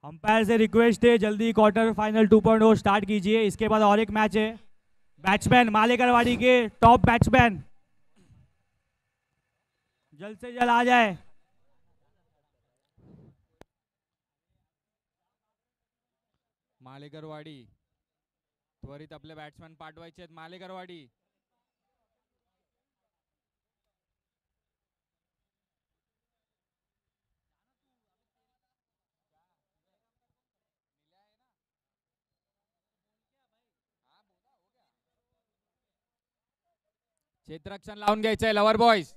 Umpire से request है जल्दी quarter final 2.0 start कीजिए। इसके बाद और एक मैच है बैट्समैन मालेकरवाड़ी के टॉप बैट्समैन जल्द से जल्द आ जाए। मालेकरवाडी त्वरित आपले बॅट्समॅन पाठवायचे आहेत। मालेकरवाडी क्षेत्ररक्षण लावून घ्यायचंय lover boys.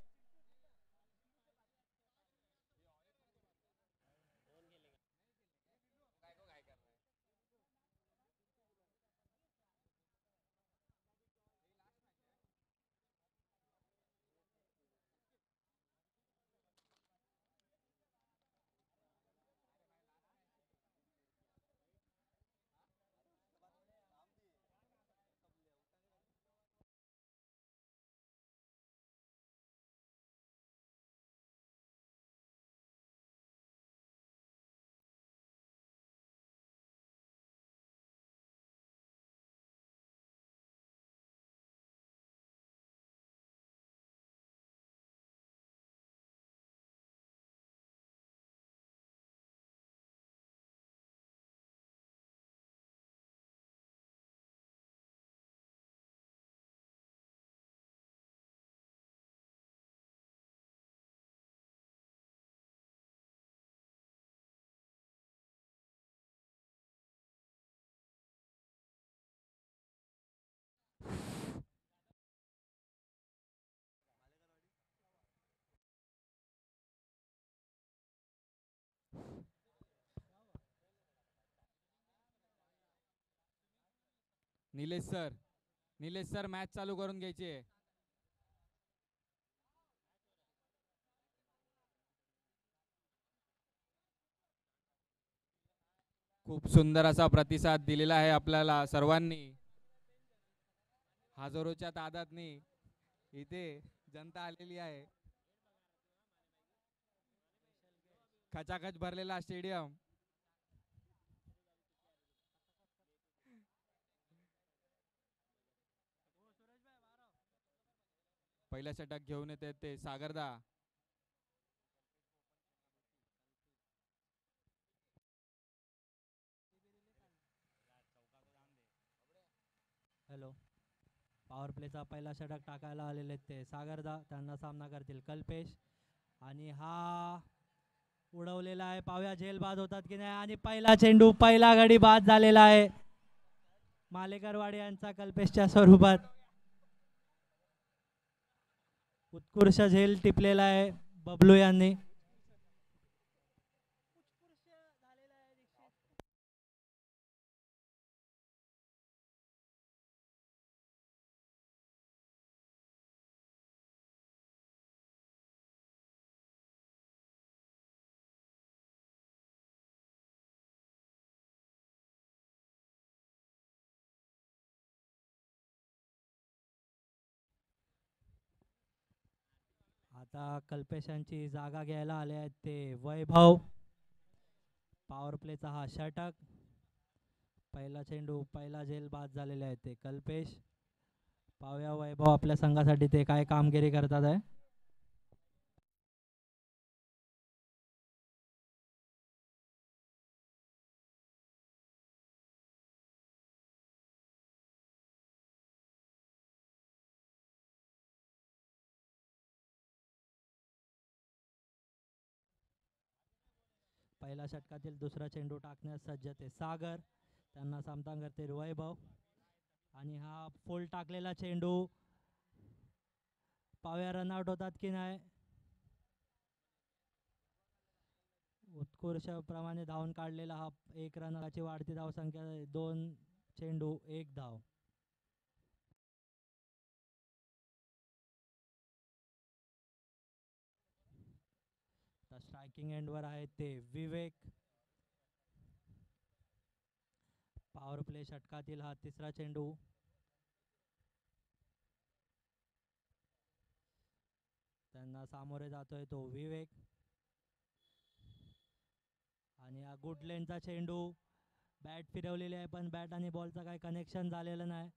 Nilesh sir match चालू करून घ्यायची आहे। खूप सुंदर असा प्रतिसाद दिलेला आहे आपल्याला सर्वांनी। हजारोच्या तादादनी इथे जनता आलेली आहे। खचाखच भरलेला स्टेडियम। पहिला षटक घेऊन येते ते सागरदा। हॅलो, पॉवर प्लेचा पहिला षटक टाकायला आलेले ते सागरदा, त्यांना सामना करतील कल्पेश। आणि हा उडवलेला आहे, पाव्या झेल बाद होतात की नाही। आणि पहिला चेंडू पहिला गडी बाद झालेला आहे मालेकरवाडी यांचा कल्पेशच्या स्वरूपात। उत्कृष्ट झेल टिपलेला आहे बबलू यांनी। आता कल्पेशांची जागा घ्यायला आले आहेत ते वैभव। पॉवर प्लेचा हा षटक, पहिला चेंडू पहिला झेल बाद झालेले आहेत ते कल्पेश। पाव्या वैभव आपल्या संघासाठी ते काय कामगिरी करतात आहे। पहिल्या षटकातील दुसरा चेंडू टाकण्यास सज्ज ते सागर, त्यांना सामना करते वैभव। आणि हा फुल टाकलेला चेंडू, पाव्या रनआउट होतात की नाही। उत्कृष्ट प्रमाणे धावून काढलेला हा एक रनाची वाढती धावसंख्या, 2 चेंडू 1 धाव। स्ट्रायकिंग एंडवर आहेत ते विवेक। पॉवर प्ले षटकातील हा तिसरा चेंडू, त्यांना सामोरे जातोय तो विवेक। आणि हा गुड लेनचा चेंडू, बॅट फिरवलेली आहे पण बॅट आणि बॉलचा काही कनेक्शन झालेलं नाही.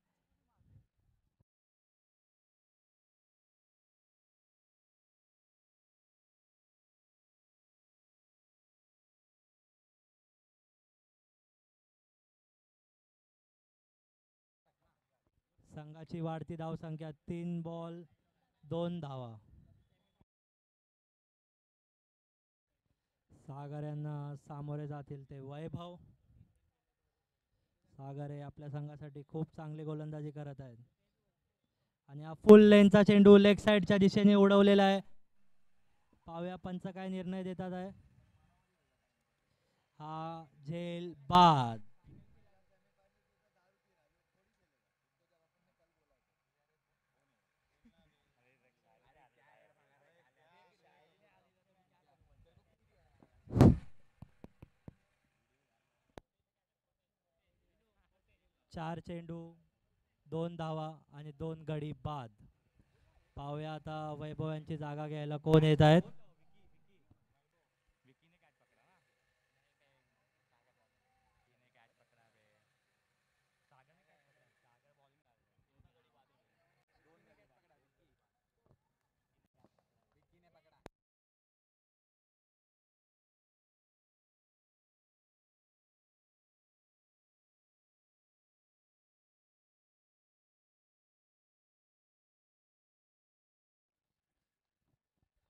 संघाची वाढती धावसंख्या 3 बॉल 2 धावा. सागर यांना सामोरे जातील ते वैभव. सागर हे आपल्या संघासाठी खूप चांगली गोलंदाजी करत आहेत. आणि हा फुल लेनचा चेंडू लेग साईडच्या दिशेने उडवलेला आहे. पाहूया पंच काय निर्णय देतात आहे. हा झेल बाद. चार चेंडू 2 धावा आणि 2 गडी बाद. पाहूया आता वैभव यांची जागा घ्यायला कोण येत आहेत.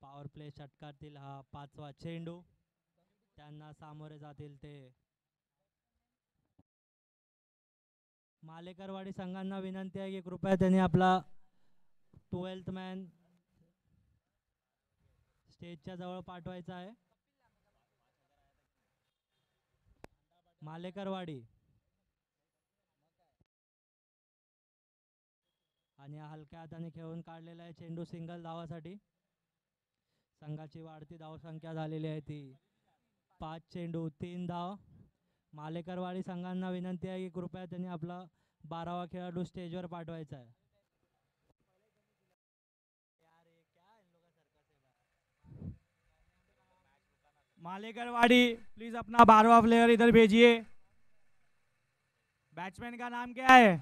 पॉवर प्ले षटकातील हा 5वा चेंडू. त्यांना सामोरे जातील ते मालेकरवाडी. संघांना विनंती आहे की कृपया त्यांनी आपला 12th मॅन स्टेजच्या जवळ पाठवायचा आहे. मालेकरवाडी. आणि हलक्या हाताने खेळून काढलेला आहे चेंडू सिंगल धावासाठी. संघाची वाढती धावसंख्या झालेली आहे ती 5 चेंडू 3 धाव. मालेकरवाडी संघांना विनंती आहे की कृपया त्यांनी आपला 12वा खेळाडू स्टेजवर पाठवायचा आहे. मालेकरवाड़ी प्लीज अपना 12वां प्लेयर इधर भेजिए. बैट्समैन का नाम क्या है?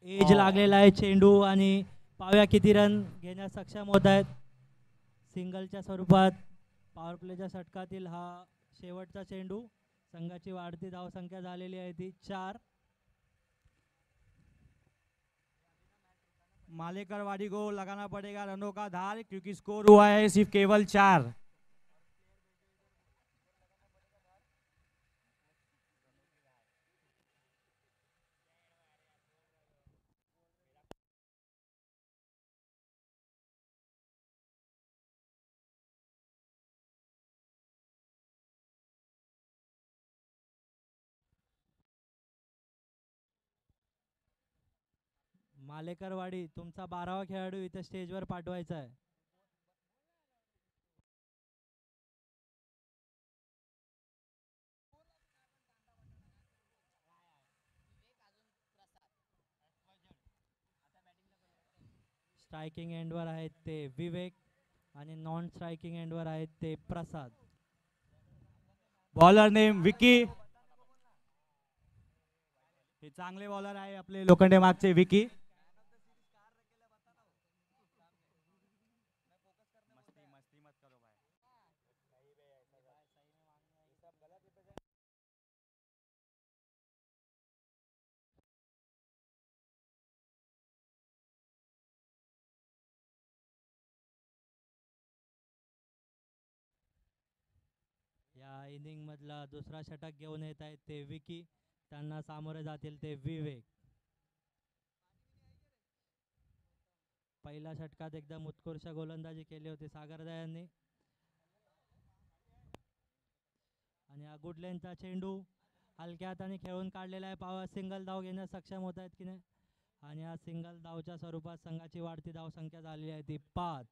एज लागलेला आहे चेंडू आणि पाव्या किती रन घेण्यास सक्षम होत आहेत. सिंगलच्या स्वरूपात पॉवर प्लेच्या षटकातील हा शेवटचा चेंडू. संघाची वाढती धावसंख्या झालेली आहे ती 4. मालेकरवाड़ी को लगाना पड़ेगा रनों का धार क्योंकि स्कोर हुआ है सिर्फ केवल 4. मालेकरवाडी तुमचा 12वा खेळाडू इथे स्टेजवर पाठवायचा आहे. स्ट्रायकिंग एंडवर आहेत ते विवेक आणि नॉन स्ट्रायकिंग एंडवर आहेत ते प्रसाद. Bowler name Vicky. हे चांगले बॉलर आहे आपले लोखंडे मागचे विकी. या इनिंग मधला दुसरा षटक घेऊन येत आहेत ते विकी. त्यांना सामोरे जातील ते विवेक. पहिल्या षटकात एकदम उत्कृष्ट गोलंदाजी केली होती सागरदा यांनी. आणि हा गुडलेनचा चेंडू हलक्या हाताने खेळून काढलेला आहे. पावा सिंगल धाव घेण्यास सक्षम होत आहेत की नाही. आणि हा सिंगल धावच्या स्वरूपात संघाची वाढती धावसंख्या झालेली आहे ती 5.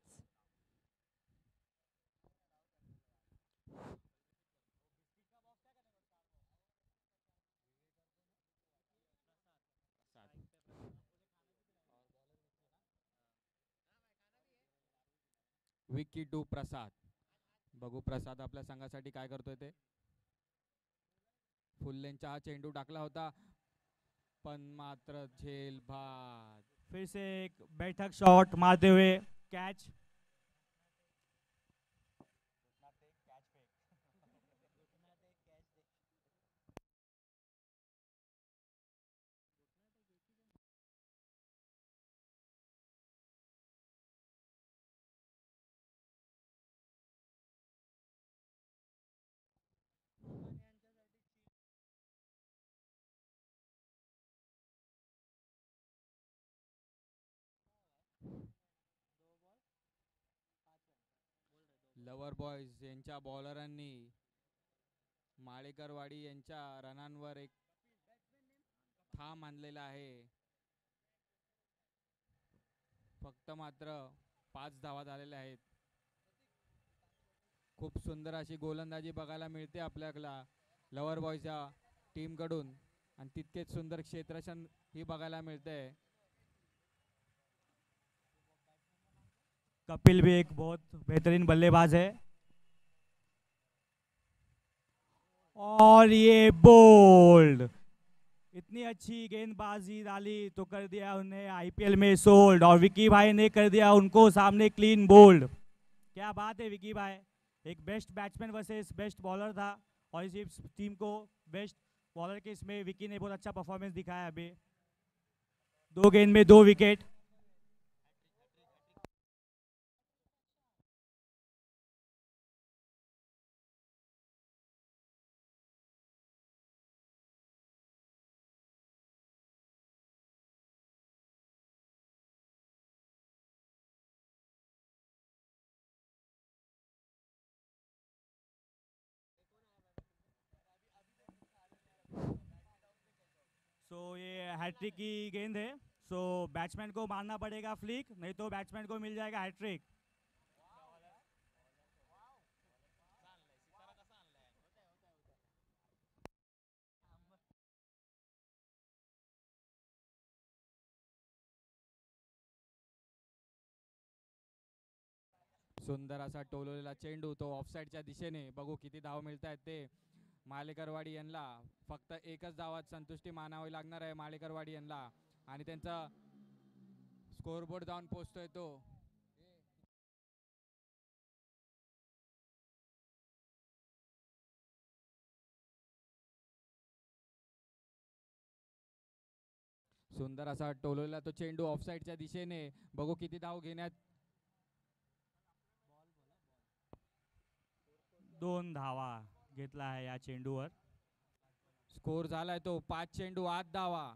विकी टू प्रसाद. बघू प्रसाद आपल्या संघासाठी काय करतोय ते. फुल्लेंचा हा चेंडू टाकला होता पण मात्र झेल बाद. फिर से एक बैठक शॉट मारते हुए कैच. लवर बॉयज यांच्या बॉलरांनी माळेकरवाडी यांच्या रनांवर एक थांब आणलेला आहे. फक्त मात्र 5 धावा झालेल्या आहेत. खूप सुंदर अशी गोलंदाजी बघायला मिळते आपल्याला लवर बॉयच्या टीम कडून आणि तितकेच सुंदर क्षेत्ररक्षण ही बघायला मिळते. कपिल भी एक बहुत बेहतरीन बल्लेबाज है और ये बोल्ड. इतनी अच्छी गेंदबाजी डाली तो कर दिया उन्हें आईपीएल में सोल्ड और विकी भाई ने कर दिया उनको सामने क्लीन बोल्ड. क्या बात है विकी भाई. एक best batsman versus best bowler था और इस टीम को बेस्ट बॉलर के इसमें विकी ने बहुत अच्छा परफॉर्मेंस दिखाया. अभी 2 गेंद में 2 विकेट. सो ये हैट्रिक की गेंद है. सो बैट्समैन को मारना पड़ेगा फ्लिक, नहीं तो बैट्समैन को मिल जाएगा हैट्रिक. सुंदर असा टोलवलेला चेंडू तो ऑफसाईडच्या दिशेने. बघू किती धाव मिळत आहेत ते मालेकरवाडी यांना. फक्त एकच धावात संतुष्टी मानावी लागणार आहे मालेकरवाडी यांना आणि त्यांचा स्कोरबोर्ड जाऊन पोहोचतोय तो. सुंदर असा टोलवलेला तो चेंडू ऑफसाईडच्या दिशेने. बघू किती धाव घेण्यात. 2 धावा घेतला आहे या चेंडूवर. स्कोर झालाय तो 5 चेंडू 8 धावा.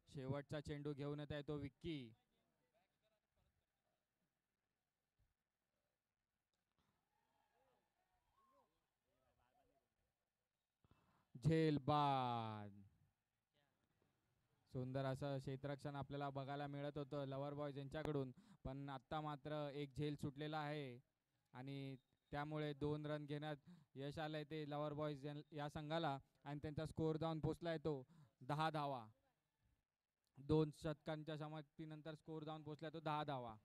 शेवटचा चेंडू घेऊन येत आहे तो विक्की. झेल बाद. सुंदर असं क्षेत्ररक्षण आपल्याला बघायला मिळत होतं लवर बॉयज यांच्याकडून पण आता मात्र एक झेल सुटलेला आहे आणि त्यामुळे 2 रन घेण्यात यश आलंय ते लवर बॉयज या संघाला आणि त्यांचा स्कोर जाऊन पोचलाय तो 10 धावा. 2 षटकांच्या समाप्तीनंतर स्कोर जाऊन पोचलाय तो 10 धावा.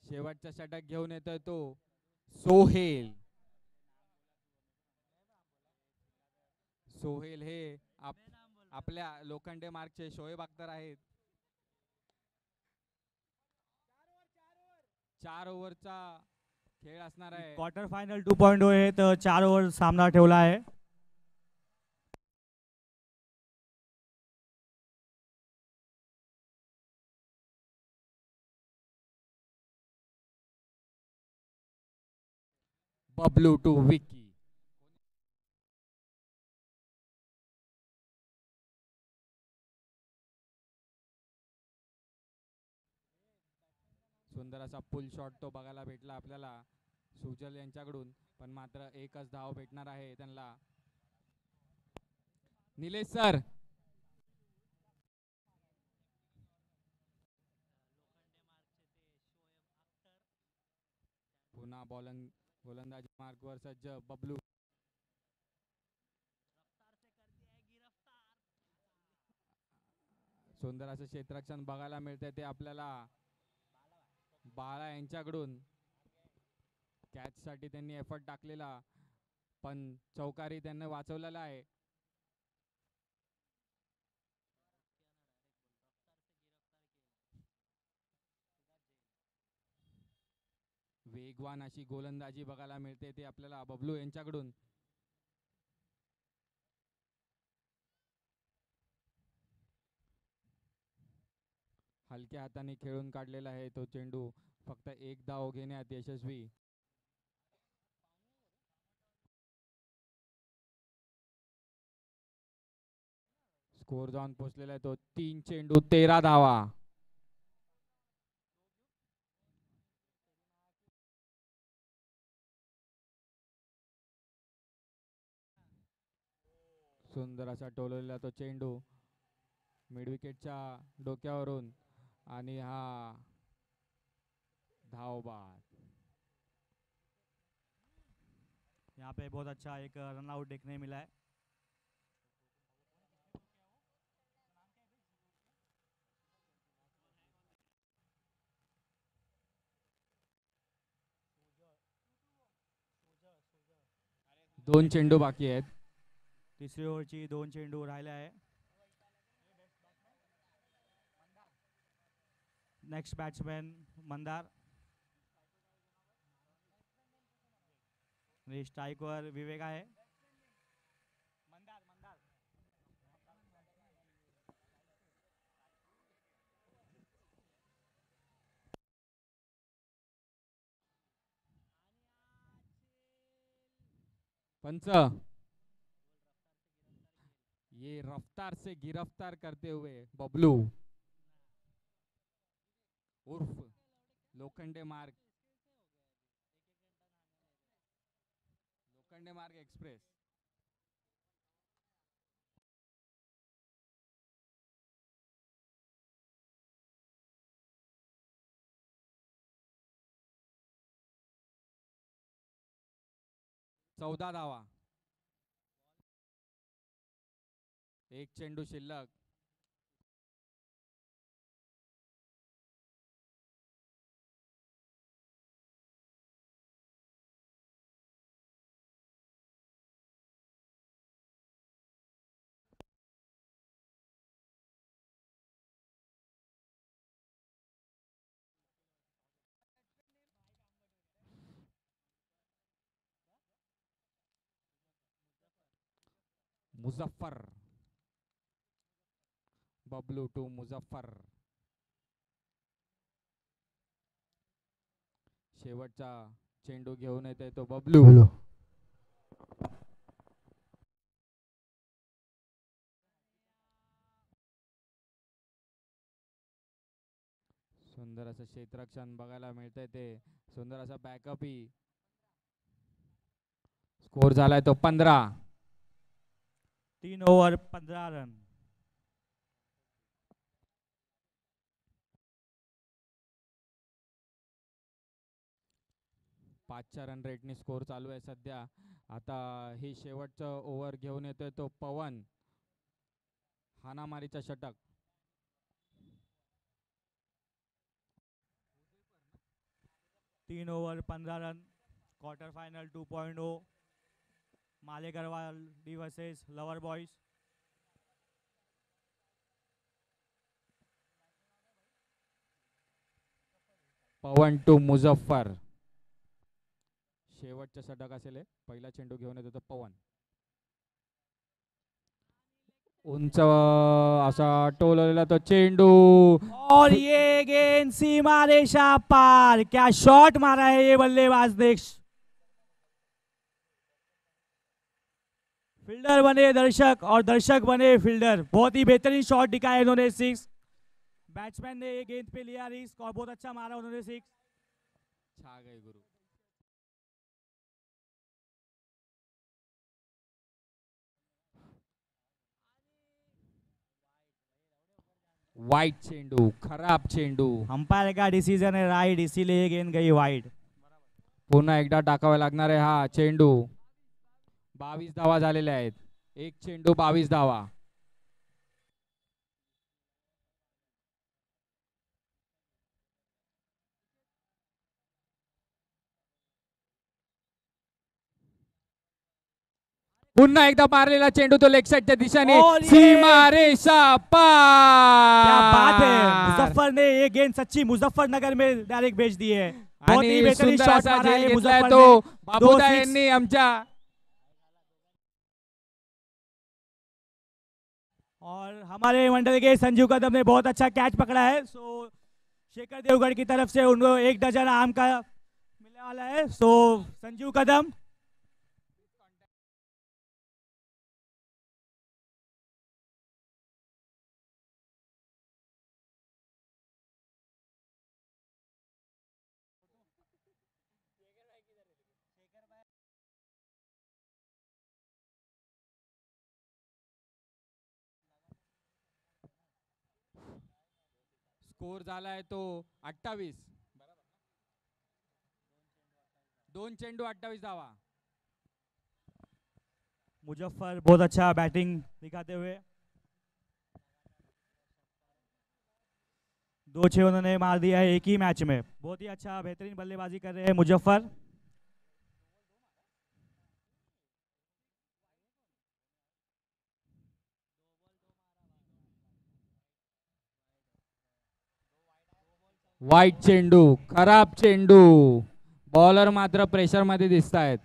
शेवटचा षटक घेऊन येतोय तो सोहेल. सोहेल हे आपल्या लोखंडे मार्कचे शोएब अख्तर आहेत. 4 ओव्हरचा खेळ असणार आहे. क्वार्टर फायनल 2.0 आहे तर 4 ओव्हर सामना ठेवला आहे. बबलू टू विकी. सुंदर असा पुल शॉट तो बघायला भेटला आपल्याला सुजल यांच्याकडून, पण मात्र एकच धाव भेटणार आहे त्यांना. निलेश सर, पुन्हा गोलंदाजी मार्कवर सज्ज बबलू. सुंदर असं क्षेत्ररक्षण बघायला मिळतंय ते आपल्याला बाळा यांच्याकडून. कॅच साठी त्यांनी एफर्ट टाकलेला, पण चौकारी त्यांनी वाचवलेला आहे. वेगवान अशी गोलंदाजी बघायला मिळते ते आपल्याला बबलू यांच्याकडून. हलक्या हाताने खेळून काढलेला आहे तो चेंडू, फक्त एक धाव घेण्यात यशस्वी. स्कोर जाऊन पोहोचलेला आहे तो 3 चेंडू 13 धावा. सुंदर असा टोलवलेला तो चेंडू मिड विकेटच्या डोक्यावरून, आणि हा धावबाद. यहाँ पे बहुत अच्छा एक रन आउट देखने मिला है. दोन चेंडू बाकी आहेत. तिसरी ओव्हरची 2 चेंडू राहिले आहे. Next batsman Mandar. स्ट्राईकवर विवेक आहे. पंच, ये रफ्तार से गिरफ्तार करते हुए बबलू उर्फ लोखंडे मार्ग एक्सप्रेस. चौदा धावा, एक चेंडू शिल्लक. मुझफ्फर, बबलू टू मुझफ्फर. शेवटचा चेंडू घेऊन येते तो बबलू. सुंदर असं क्षेत्ररक्षण बघायला मिळतंय ते, सुंदर असा बॅकअप ही. स्कोर झालाय तो 15. 3 ओव्हर 15 रन. पाचच्या रन रेटने स्कोर चालू आहे सध्या. आता ही शेवटचं ओव्हर घेऊन येतोय तो पवन. हानामारीचा षटक. तीन over 15 run. Quarter final 2.0. Malegarwal D versus lover boys. Pawan to Muzaffar. शेवटचा षटक असेल. पहिला चेंडू घेऊन येतो तो पवन. उंच असा टोलवलेला तो चेंडू, और ये गेंद सीमा रेखा पार. क्या शॉट मारा है ये बल्लेबाज ने. फील्डर बने दर्शक और दर्शक बने फील्डर। बहुत ही बेहतरीन शॉट दिखाया इन्होंने सिक्स। बैट्समैन ने ये गेंद पे लिया रिस्क और बहुत अच्छा मारा उन्होंने सिक्स। छा गए गुरु। वाईट चेंडू, खराब चेंडू। अंपायर का डिसीजन है राइट, इसीलिए ये गेंद गई वाइड। पुन्हा एकदा टाकावा लागणार आहे हा चेंडू। 22 धावा झालेल्या आहेत। एक चेंडू 22 धावा। पुन्हा एकदा मारलेला चेंडू तो लेग साइडच्या दिशेने और ये- सीमा रेषा क्या बात है, पार। मुजफ्फर ने ये गेंद सच्ची मुजफ्फरनगर में डायरेक्ट भेज दी है। बहुत ही आणि बेहतरीन सुंदर शॉट असा मारा झेल है घेतलाय मुजफ्फर तो ने। बाबूदा six. यांनी आमच्या। और हमारे मंडल के संजू कदम ने बहुत अच्छा कैच पकड़ा है। सो शेखर देवगढ़ की तरफ से उनको 1 डजन आम का मिलने वाला है। सो संजू कदम। स्कोर झालाय तो 28। दोन चेंडू 28 धावा। मुजफ्फर बहुत अच्छा बैटिंग दिखाते हुए 2 6 उन्होंने मार दिया है एक ही मैच में। बहुत ही अच्छा बेहतरीन बल्लेबाजी कर रहे हैं मुजफ्फर। वाईट चेंडू, खराब चेंडू। बॉलर मात्र प्रेशर मध्ये दिसत आहेत।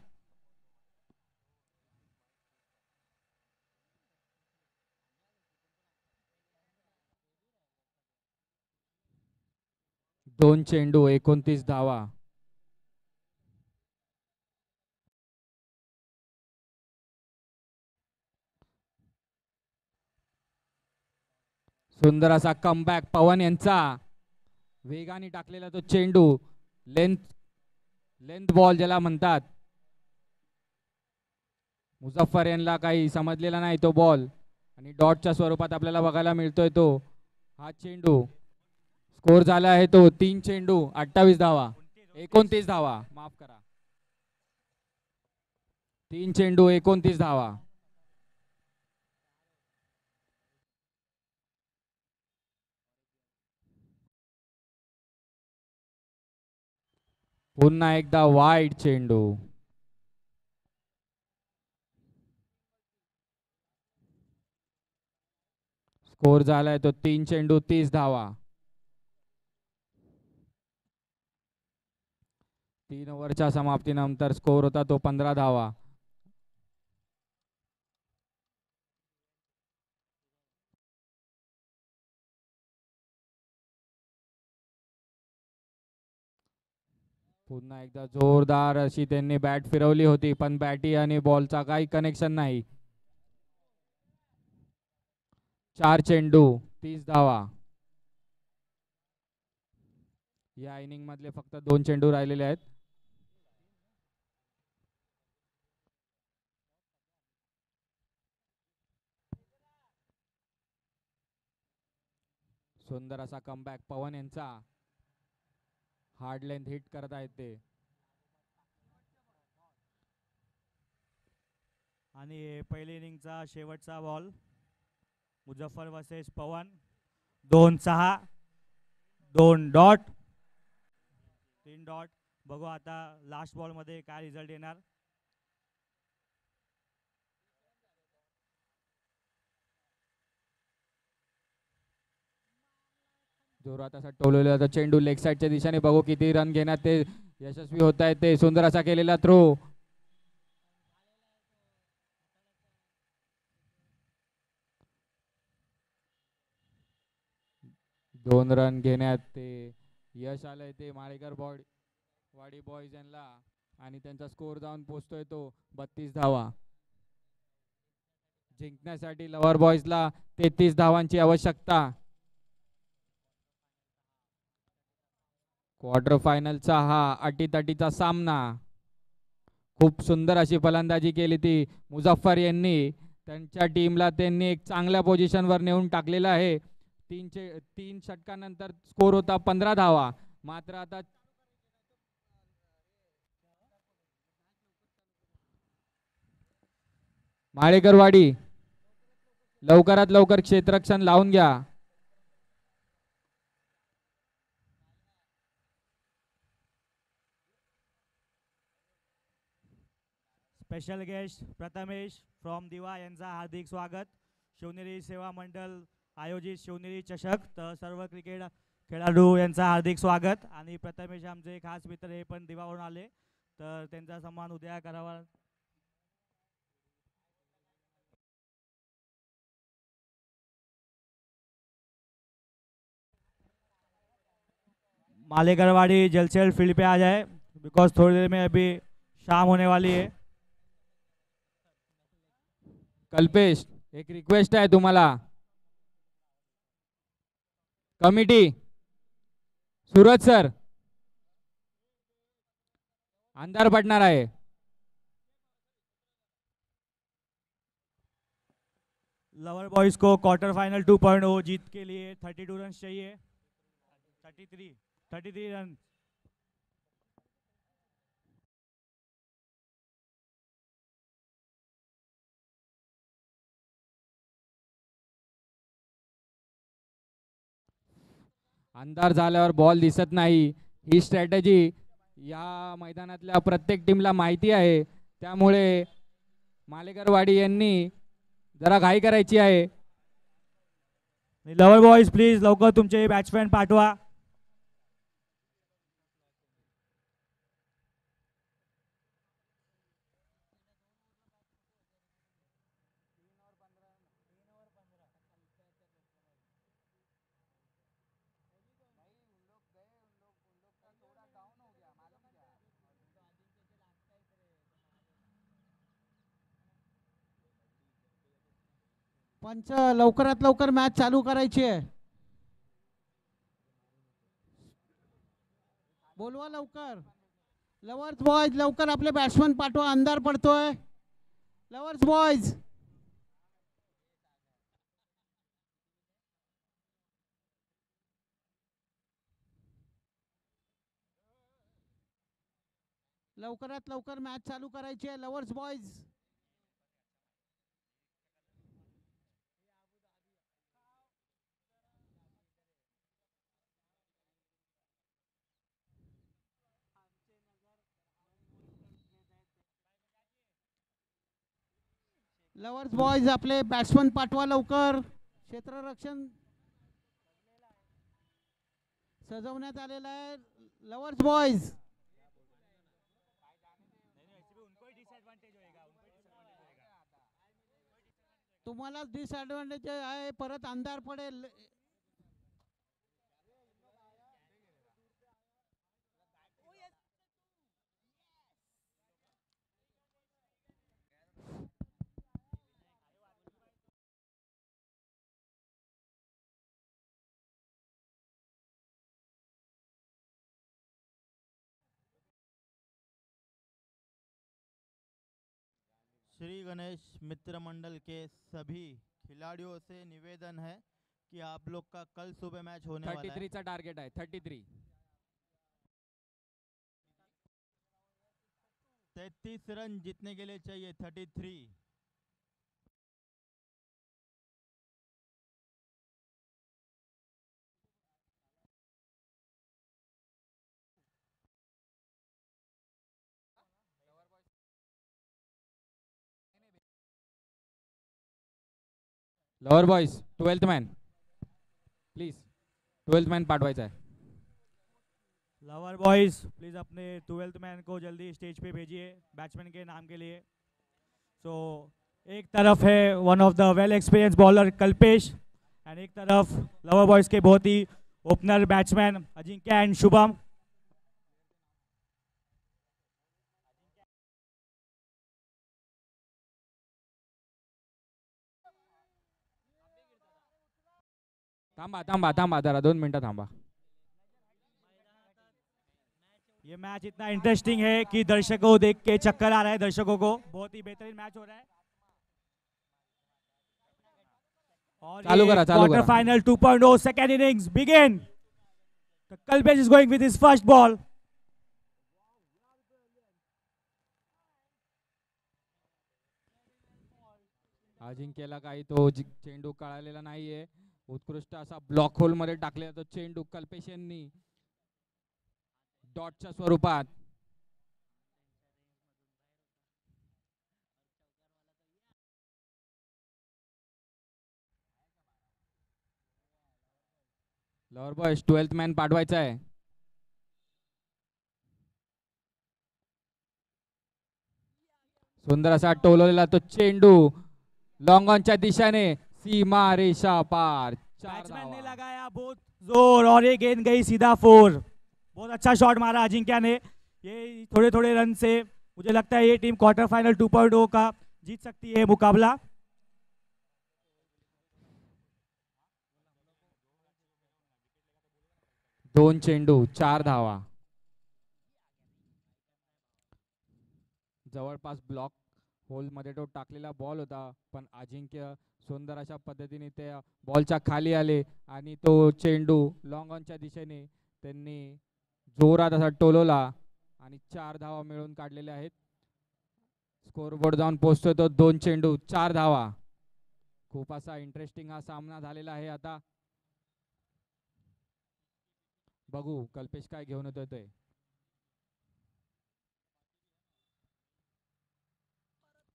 दोन चेंडू 29 धावा। सुंदर असा कमबॅक पवन यांचा। वेगाने टाकलेला तो चेंडू लेंथ बॉल ज्याला म्हणतात। मुझफ्फर यांना काही समजलेला नाही तो बॉल आणि डॉटच्या स्वरूपात आपल्याला बघायला मिळतोय तो हा चेंडू। स्कोर झाला आहे तो 3 चेंडू 28 धावा 29 धावा माफ करा 3 चेंडू 29 धावा। पुन्हा एकदा वाईड चेंडू। स्कोर झालाय तो 3 चेंडू 30 धावा। 3 ओव्हरच्या समाप्तीनंतर स्कोर होता तो 15 धावा। पुन्हा एकदा जोरदार अशी त्यांनी बॅट फिरवली होती पण बॅटी आणि बॉलचा काही कनेक्शन नाही। 4 चेंडू 30 धावा। या इनिंग मधले फक्त 2 चेंडू राहिलेले आहेत। सुंदर असा कमबॅक पवन यांचा। हार्ड लेंथ हिट करत आहेत ते। आणि पहिली इनिंगचा शेवटचा बॉल मुजफ्फर वर्सेस पवन 2-6 2 डॉट 3 डॉट। बघू आता लास्ट बॉल मध्ये काय रिझल्ट येणार। जोरात असा टोलवलेला होता चेंडू लेग साइडच्या दिशेने बघू किती रन घेण्यात ते यशस्वी होत आहेत ते। सुंदर असा केलेला थ्रो। 2 रन घेण्यात ते यश आलंय ते माळेकर वाडी बॉयज यांना आणि त्यांचा स्कोर जाऊन पोहोचतोय तो 32 धावा। जिंकण्यासाठी लवर बॉईजला 33 धावांची आवश्यकता. क्वार्टर फायनलचा हा अटीतटीचा सामना. खूप सुंदर अशी फलंदाजी केली ती मुझफ्फर यांनी. त्यांच्या टीमला त्यांनी एक चांगल्या पोझिशनवर नेऊन टाकलेलं आहे. 3 षटकानंतर स्कोर होता 15 धावा. मात्र आता माळेकरवाडी लवकरात लवकर क्षेत्ररक्षण लावून घ्या. स्पेशल गेस्ट प्रथमेश फ्रॉम दिवा यांचा हार्दिक स्वागत. शिवनेरी सेवा मंडळ आयोजित शिवनेरी चषक तर सर्व क्रिकेट खेळाडू यांचा हार्दिक स्वागत. आणि प्रथमेश आमचे खास मित्र हे पण दिवावरून आले तर त्यांचा सन्मान उद्या करावा. मालेकरवाड़ी जल्द से जल्द फील्ड पे आ जाए बिकॉज थोड़ी देर में अभी शाम होने वाली है. कल्पेश एक रिक्वेस्ट आहे तुम्हाला. कमिटी सूरज सर अंधार पडणार आहे. लवर बॉयज को क्वार्टर फाइनल 2.0 जीत के लिए 32 रन चाहिए. 33 रन. अंधार झाल्यावर बॉल दिसत नाही ही स्ट्रॅटेजी या मैदानातल्या प्रत्येक टीमला माहिती आहे. त्यामुळे मालेकरवाडी यांनी जरा घाई करायची आहे. लवर बॉयज प्लीज लवकर तुमचे बॅट्समॅन पाठवा. पंच लवकरात लवकर मॅच चालू करायची आहे. बोलवा लवकर. लवर्स बॉयज लवकर आपले बॅट्समन पाठवा. अंधार पडतोय. लवर्स बॉयज लवकरात लवकर मॅच चालू करायची आहे. लवर्स बॉयज लवर्स बॉयज आपले बॅट्समन पाठवा लवकर. क्षेत्ररक्षण सजवण्यात आलेलं आहे. लवर्स बॉयज तुम्हाला डिसएडवांटेज आहे. परत अंधार पडेल. श्री गणेश मित्र मंडल के सभी खिलाड़ियों से निवेदन है कि आप लोग का कल सुबह मैच होने वाला है. 33 चा टार्गेट आहे. 33 रन जीतने के लिए चाहिए. 33. Lover boys 12th man please 12th man पाठवायचा आहे. लवर बॉयज प्लीज अपने 12th मैन को जल्दी स्टेज पे भेजिए बैट्समैन के नाम के लिए. सो एक तरफ है one of the well experience bowler Kalpesh end एक तरफ लवर बॉयज के बहुत ही ओपनर बैट्समैन अजिंक्य एंड शुभम. थांबा थांबा थांबा जरा 2 मिनिटं थांबा. ये मैच इतना इंटरेस्टिंग है कि दर्शकों को देख के चक्कर आ रहा है. दर्शकों को बहुत ही बेहतरीन मैच हो रहा है. और चालू करा, चालू क्वार्टर करा. Final 2.0 second innings begin. Kalpesh is going with his first ball. अजिंक्यला काही तो चेंडू कळालेला नाहीये. उत्कृष्ट असा ब्लॉक होल मध्ये टाकलेला तो चेंडू कल्पेश यांनी डॉटच्या स्वरूपात. लवर बॉयज 12th मॅन पाठवायचा आहे. सुंदर असा टोलवलेला तो चेंडू लॉन्ग ऑनच्या दिशेने सीमा रेषा पार. 4 बैट्समैन ने धावा. लगाया बहुत जोर और ये गेंद गई सीधा 4. बहुत अच्छा शॉट मारा अजिंक्य ने. ये थोड़े थोड़े रन से मुझे लगता है ये टीम क्वार्टर फाइनल 2.0 का जीत सकती है मुकाबला. दोन चेंडू 4 धावा. जवळपास ब्लॉक होल मध्ये तो टाकलेला बॉल होता पण अजिंक्य सुंदर अशा पद्धतीने त्या बॉलच्या खाली आले आणि तो चेंडू लॉंग ऑनच्या दिशेने त्यांनी जोरात असा टोलवला आणि 4 धावा मिळवून काढलेल्या आहेत. स्कोरबोर्ड जाऊन पोहोचतोय तो 2 चेंडू 4 धावा. खूप असा इंटरेस्टिंग हा सामना झालेला आहे. आता बघू कल्पेश काय घेऊन येतोय ते.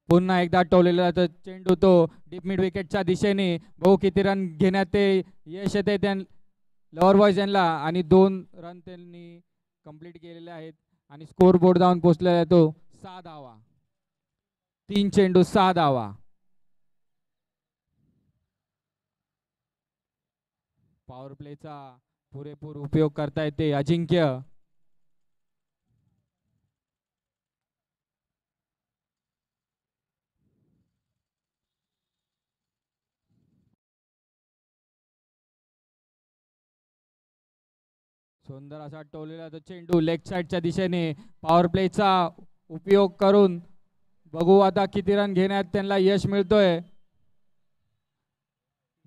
पुन्हा एकदा टोलेला तो चेंडू तो डीप मिड विकेटच्या दिशेने. बघू किती रन घेण्यात ते यश येते त्या लवर बॉयज यांना आणि 2 रन त्यांनी कंप्लीट केलेले आहेत आणि स्कोर बोर्ड जाऊन पोहोचलेला आहे तो 6 धावा. 3 चेंडू 6 धावा. पॉवर प्लेचा पुरेपूर उपयोग करता येते अजिंक्य. सुंदर असा टोलेला तो चेंडू लेग साइडच्या दिशेने. पॉवर प्लेचा उपयोग करून बघू आता किती रन घेण्यात त्यांना यश मिळतोय.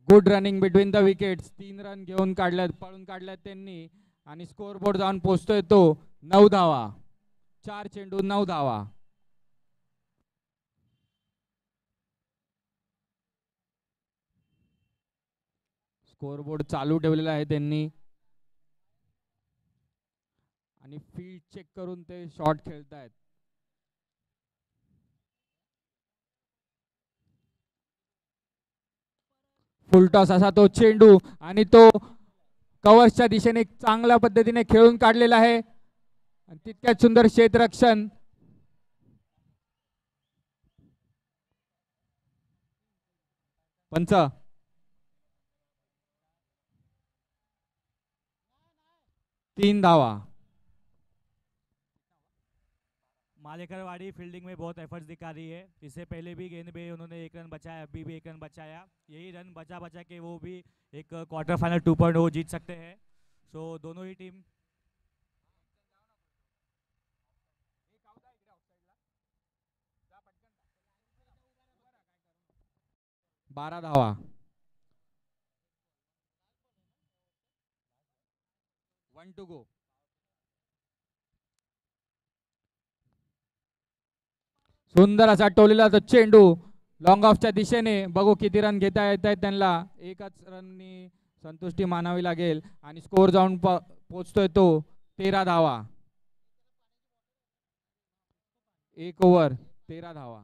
Good running between the wickets. 3 run घेऊन काढल्यात पळून काढल्यात त्यांनी आणि स्कोर बोर्ड जाऊन पोहोचतोय तो 9 धावा. 4 चेंडू 9 धावा. स्कोर बोर्ड चालू ठेवलेला आहे त्यांनी आणि फील्ड चेक करून ते शॉट खेळतायत. फुलटॉस असा तो चेंडू आणि तो कव्हर्सच्या दिशेने चांगल्या पद्धतीने खेळून काढलेला आहे आणि तितक्याच सुंदर क्षेत्ररक्षण. पंच 3 धावा. मालेकरवाड़ी फील्डिंग में बहुत एफर्ट्स दिखा रही है. इससे पहले भी गेंद पे उन्होंने 1 रन बचाया, अभी भी 1 रन बचाया. यही रन बचा बचा के वो भी एक क्वार्टर फाइनल 2.0 जीत सकते हैं. सो दोनों ही टीम 12 धावा. One to go. सुंदर असा टोलेला तो चेंडू लॉंग ऑफच्या दिशेने. बघू किती रन घेता येत आहेत त्यांना. 1च रननी संतुष्टी मानावी लागेल आणि स्कोर जाऊन पोहोचतोय तो 13 धावा. 1 ओव्हर 13 धावा.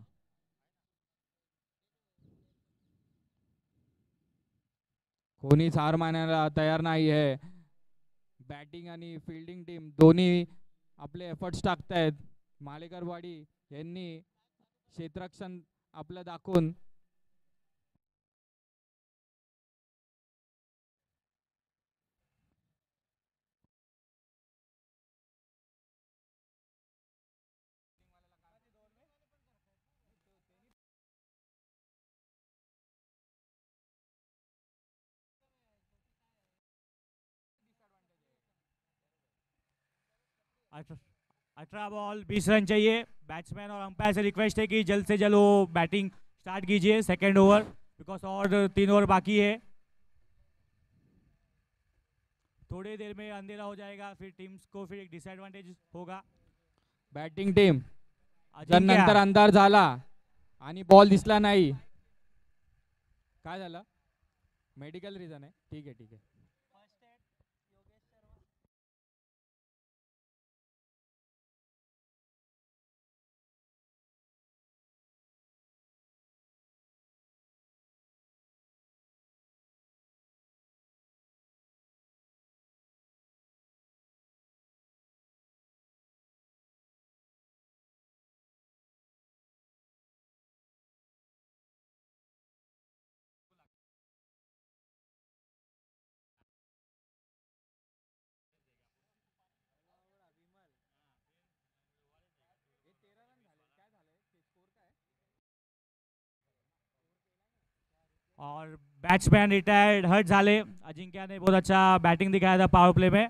कोणीच हार मानायला तयार नाही आहे. बॅटिंग आणि फिल्डिंग टीम दोन्ही आपले एफर्ट्स टाकतायत. मालेकरवाडी यांनी क्षेत्ररक्षण आपलं दाखवून 18 बॉल 20 रन चाहिए। बैट्समैन और अंपायर से रिक्वेस्ट है कि जल्द से जल्द वो बैटिंग स्टार्ट कीजिए सेकेंड ओवर, बिकॉज और 3 ओवर बाकी है। थोड़ी देर में अंधेरा हो जाएगा, फिर टीम्स को फिर एक डिसएडवांटेज होगा। बॅटिंग टीम अजिंक्य, नंतर अंधार झाला आणि बॉल दिसला नाही, काय झालं? मेडिकल रिझन आहे, ठीक आहे ठीक आहे। और बैट्समैन रिटायर्ड हर्ट झाले। अजिंक्य ने बहुत अच्छा बैटिंग दिखाया था पावर प्ले में।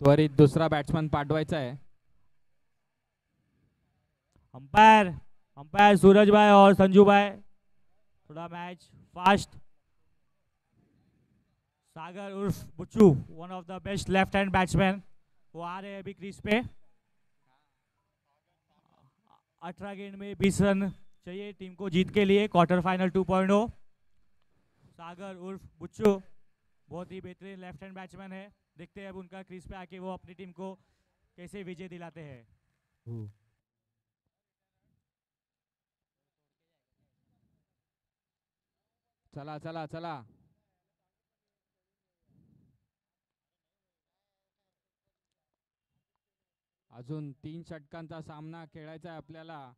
त्वरित दुसरा बॅट्समन पाठवायचा आहे। अंपायर अंपायर सूरज भाई और संजू भाई, थोड़ा मैच फास्ट। सागर उर्फ Buchchu, one of the best left hand batsman, वो आ रहे हैं अभी क्रीज पे। 18 गेंद में 20 रन चाहिए टीम को जीत के लिए क्वार्टर फाइनल 2.0। सागर उर्फ बुच्चू बहुत ही बेहतरीन लेफ्ट हैंड बैट्समैन है। देखते हैं अब उनका क्रीज पे आके वो अपनी टीम को कैसे विजय दिलाते हैं। चला चला चला, अजून 3 षटकांचा सामना खेळायचा आहे आपल्याला।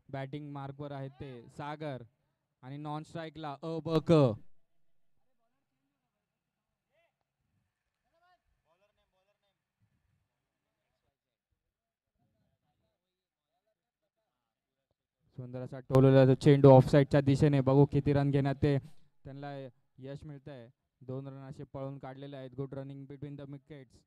बॅटिंग मार्कवर आहेत ते सागर आणि नॉन स्ट्राईकला अबक। सुंदर असा टोलवलेला चेंडू ऑफसाईडच्या दिशेने, बघू किती रन घेण्यात ते त्यांना यश मिळतंय। 2 रन असे पळून काढलेले आहेत। Good running between the wickets.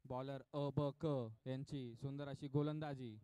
Bowler Abak यांची सुंदर अशी गोलंदाजी।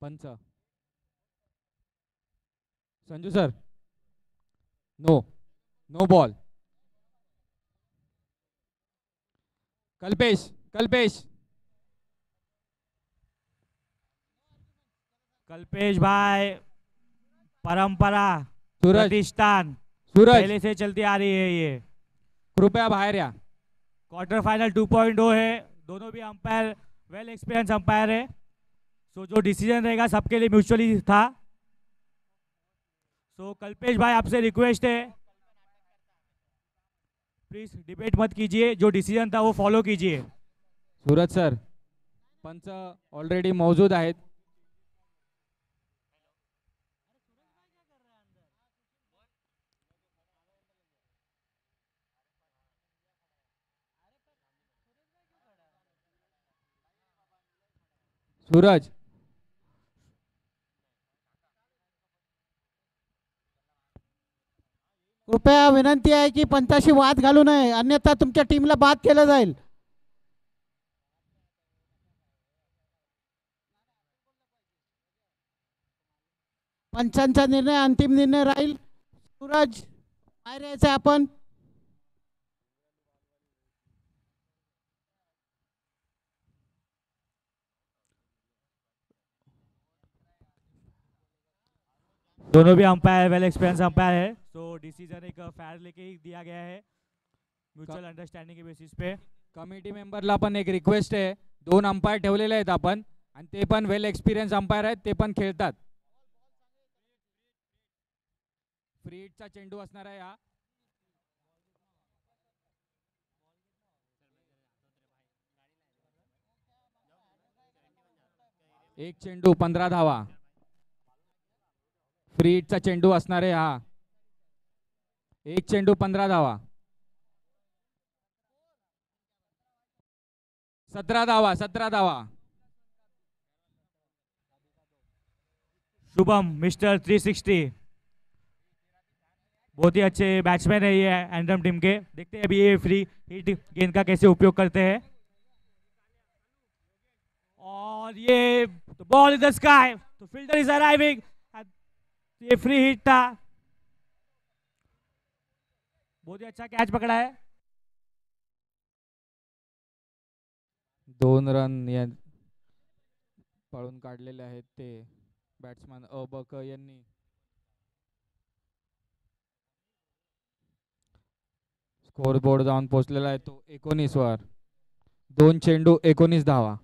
पंच Sanju sir, no no ball. Kalpesh Kalpesh Kalpesh भाई, परंपरा सूरज प्रतिष्ठान सूरज पहले से चलती आ रही है। ये कृपया बाहेर या। क्वार्टर फाइनल 2.0 है। दोनों भी अंपायर वेल एक्सपीरियंस अंपायर है, सो जो डिसीजन रहेगा सबके लिए म्यूचुअली था। सो कल्पेश भाई आपसे रिक्वेस्ट है, प्लीज डिबेट मत कीजिए, जो डिसीजन था वो फॉलो कीजिए. सूरज सर, पंच ऑलरेडी मौजूद आहेत. सूरज, कृपया विनंती आहे की पंचाशी वाद घालू नये, अन्यथा तुमच्या टीमला बाद केलं जाईल. पंचांचा निर्णय अंतिम निर्णय राहील. सूरज बाहेर यायचं आपण. दोनों भी अंपायर वेल एक्सपीरियंस अंपायर है, तो डिसीजन एक फेयर लेके ही दिया गया है, म्युच्युअल अंडरस्टँडिंग के बेसिस पे. कमिटी मेंबरला पण एक रिक्वेस्ट आहे, 2 अंपायर ठेवलेले आहेत आपण, आणि ते पण वेल एक्सपिरियन्स अंपायर आहेत, ते पण खेळतात. फ्री हिटचा चेंडू असणार आहे हा. एक चेंडू 15 धावा. फ्री हिटचा चेंडू असणार आहे हा. एक चेंडू 15 धावा. 17 धावा. 17 धावा. शुभम मिस्टर 360 बहुत ही अच्छे बैट्समैन है ये एंड्रम टीम के. देखते हैं अभी ये फ्री हिट गेंद का कैसे उपयोग करते हैं. और ये बॉल इन द स्काई, तो फील्डर इज अराइविंग. ये फ्री हिट था, बहुत ही अच्छा कैच पकड़ा है. 2 रन या पळून काढलेले आहेत ते बॅट्समन अबक यांनी. स्कोर बोर्ड जाऊन पोहोचलेला आहे तो 19 वर. 2 चेंडू 19 धावा.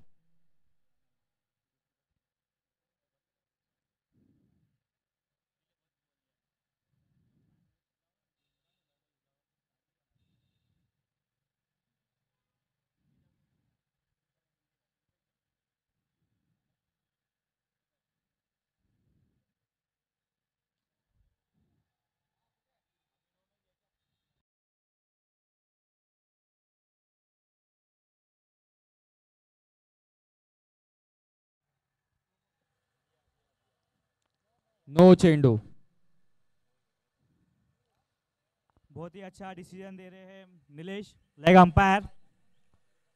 नो चेंडू. बहुत ही अच्छा डिसीजन दे रहे हैं नीलेश, लेग अंपायर.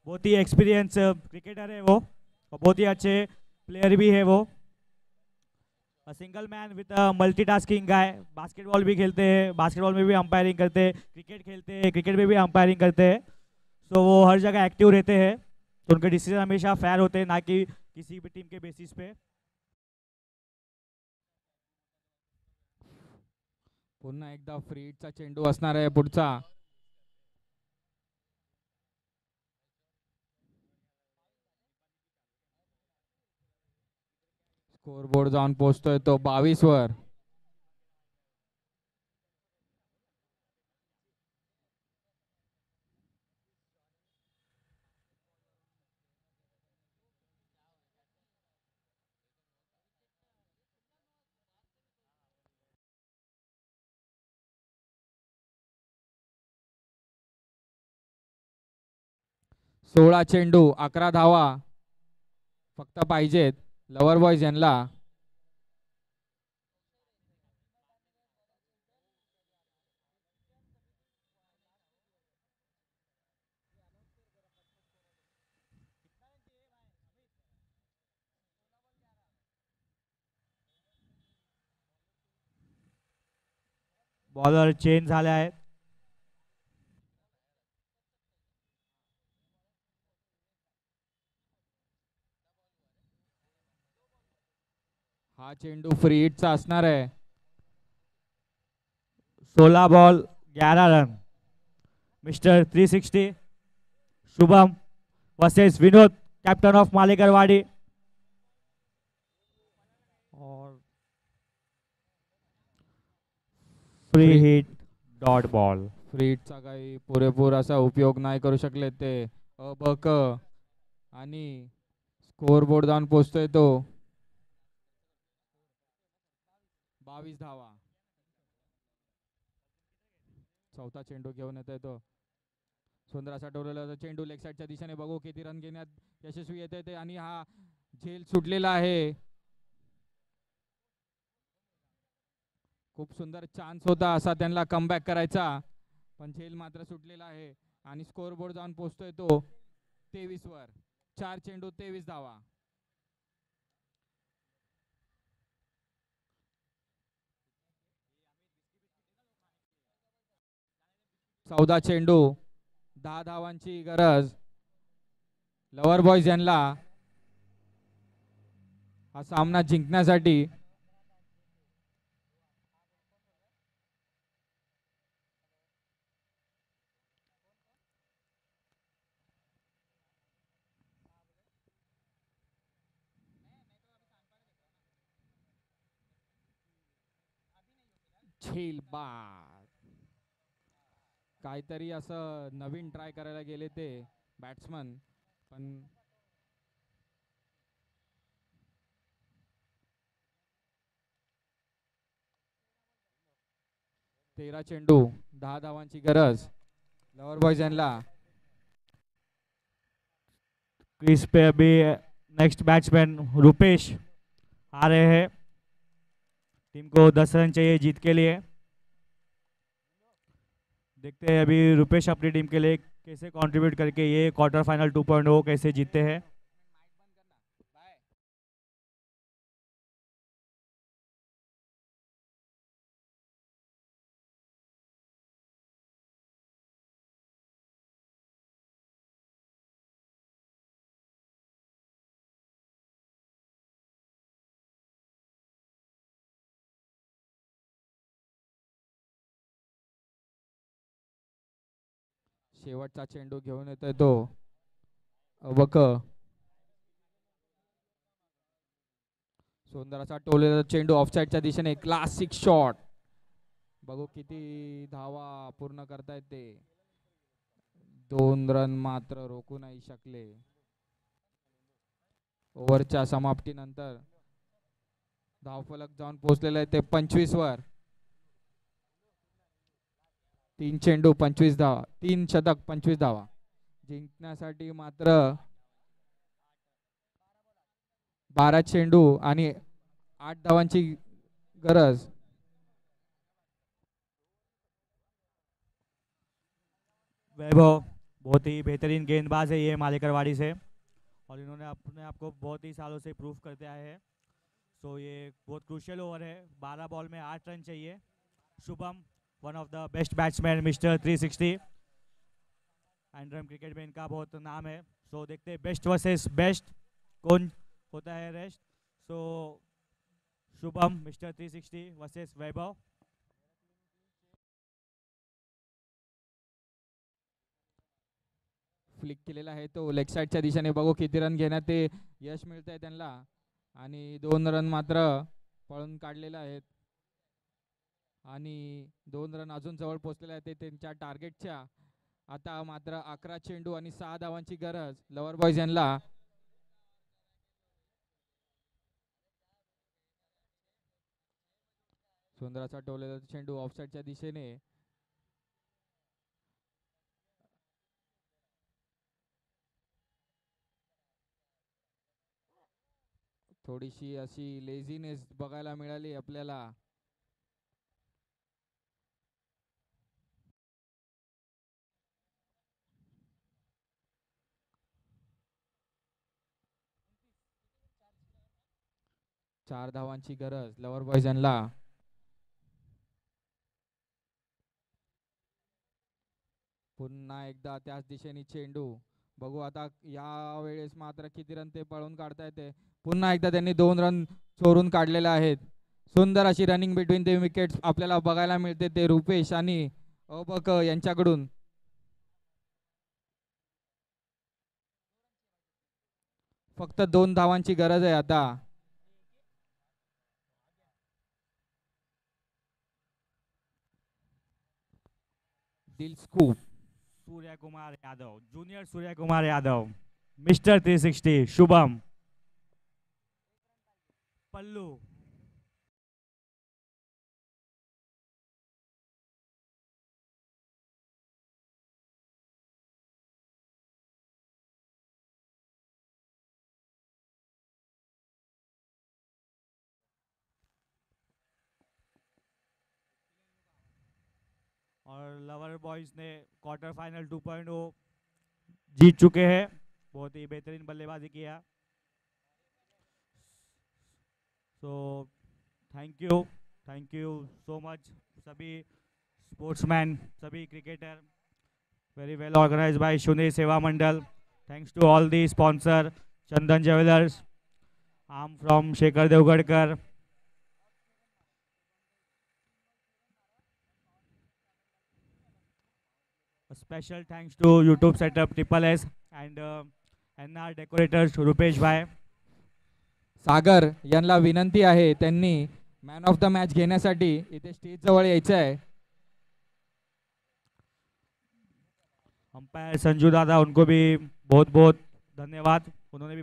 बहुत ही एक्सपीरियंस क्रिकेटर है वो, और बहुत ही अच्छे प्लेयर भी है वो. Single man with multitasking guy. Basketball भी खेलते हैं, बास्केटबॉल में भी अंपायरिंग करते हैं, क्रिकेट खेलते हैं, क्रिकेट में भी अंपायरिंग करते हैं. तो वो हर जगह एक्टिव रहते हैं, तो उनके डिसीजन हमेशा फेयर होते हैं, ना कि किसी भी टीम के बेसिस पे. पुन्हा एकदा फ्री हिटचा चेंडू असणार आहे पुढचा. स्कोर बोर्ड जाऊन पोहोचतोय तो 22 वर. सोळा चेंडू 11 धावा फक्त पाहिजेत लवर बॉयज यांना. बॉलर चेंज झाले आहेत. हा चेंडू फ्री हिटचा असणार आहे. 16 ball 11 run. Mister 360 Shubham versus Vinod, captain of Malekarwadi. और free hit dot ball. Free हिटचा काही पुरेपूर असा उपयोग नाही करू शकले ते. अबक आणि स्कोर बोर्ड जाऊन पोहोचतोय तो 22 धावा. चौथा चेंडू घेऊन येतोय तो. सुंदर असा टोललेला चेंडू लेग साईडच्या दिशेने. बघू किती रन घेण्यात यशस्वी येते ते. आणि हा झेल सुटलेला आहे. खूप सुंदर चान्स होता असा त्यांना कमबॅक करायचा, पण झेल मात्र सुटलेला आहे. आणि स्कोर बोर्ड जाऊन पोहोचतोय तो 23 वर. 4 चेंडू 23 धावा. चौदा चेंडू 10 धावांची गरज लवर बॉयज यांना हा सामना जिंकण्यासाठी. झेल बाद. काहीतरी असं नवीन ट्राय करायला गेले ते बॅट्समन, पण 13 चेंडू 10 धावांची गरज लवर बॉयज यांना. क्रीज पे अभी नेक्स्ट बैट्समैन रुपेश आ रहे हैं. टीम को 10 रन चाहिए जीत के लिए. देखते हैं अभी रुपेश अपनी टीम के लिए कैसे कंट्रीब्यूट करके ये क्वार्टर फाइनल 2.0 कैसे जीतते हैं. शेवटचा चेंडू घेऊन येतोय तो अबक. सुंदर असा टोलेला चेंडू ऑफसाईडच्या दिशेने. Classic shot. बघू किती धावा पूर्ण करतायत ते. 2 रन मात्र रोखू नाही शकले. ओव्हरच्या समाप्तीनंतर धावफलक जाऊन पोहोचलेले आहे ते 25 वर. 3 चेंडू 25 धावा. 3 शतक 25 धावा. जिंकण्यासाठी मात्र 12 चेंडू आणि 8 धावांची गरज. वैभव बहुत ही बेहतरीन गेंदबाज है ये मालेकरवाड़ी से, और इन्होंने अपने आप को बहुत ही सालों से प्रूव करते आए हैं. सो ये बहुत क्रूशियल ओवर है. 12 बॉल में 8 रन चाहिए. Shubham one of the best batsman mister 360 एंड्रम cricket में इनका बहुत नाम है. सो देखते हैं बेस्ट वर्सेस बेस्ट कौन होता है rest. So Shubham mister 360 versus Vaibhav. Flick केलेला आहे तो लेग साईडच्या दिशेने. बघू किती रन घेण्यात ते यश मिळतंय त्यांना. आणि 2 रन मात्र पळून काढलेले आहेत. आणि 2 रन अजून जवळ पोहोचलेले आहेत ते त्यांच्या टार्गेटच्या. आता मात्र 11 चेंडू आणि 6 धावांची गरज लवर बॉयज यांना. सुंदर असा टोलेला चेंडू ऑफसाईडच्या दिशेने. थोडीशी अशी लेझीनेस बघायला मिळाली आपल्याला. चार धावांची गरज लवर बॉयज यांना. पुन्हा एकदा त्याच दिशेने चेंडू. बघू आता या वेळेस मात्र किती रन ते पळून काढता येते. पुन्हा एकदा त्यांनी 2 रन चोरून काढलेले आहेत. सुंदर अशी रनिंग बिटवीन द विकेट्स आपल्याला बघायला मिळते ते रुपेश आणि अबक यांच्याकडून. फक्त 2 धावांची गरज आहे आता. दिल स्कूप. सूर्य कुमार यादव, जूनियर सूर्य कुमार यादव, मिस्टर 360 शुभम, पल्लू, और लवर बॉयज ने क्वार्टर फाइनल 2.0 जीत चुके हैं। बहुत ही बेहतरीन बल्लेबाजी किया। So thank you so much सभी स्पोर्ट्समैन, सभी cricketer, very well organised by Shune Seva Mandal. Thanks to all the sponsor, Chandan jewellers, I am from Shekhar Devgadkar. A special thanks to YouTube setup Triple S and NR decorators Rupesh भाई। सागर यांना विनंती आहे, त्यांनी man of the match घेण्यासाठी इथे stage जवळ यायचं आहे. अंपायर संजू दादा, उनको भी बहुत बहुत धन्यवाद, उन्होंने भी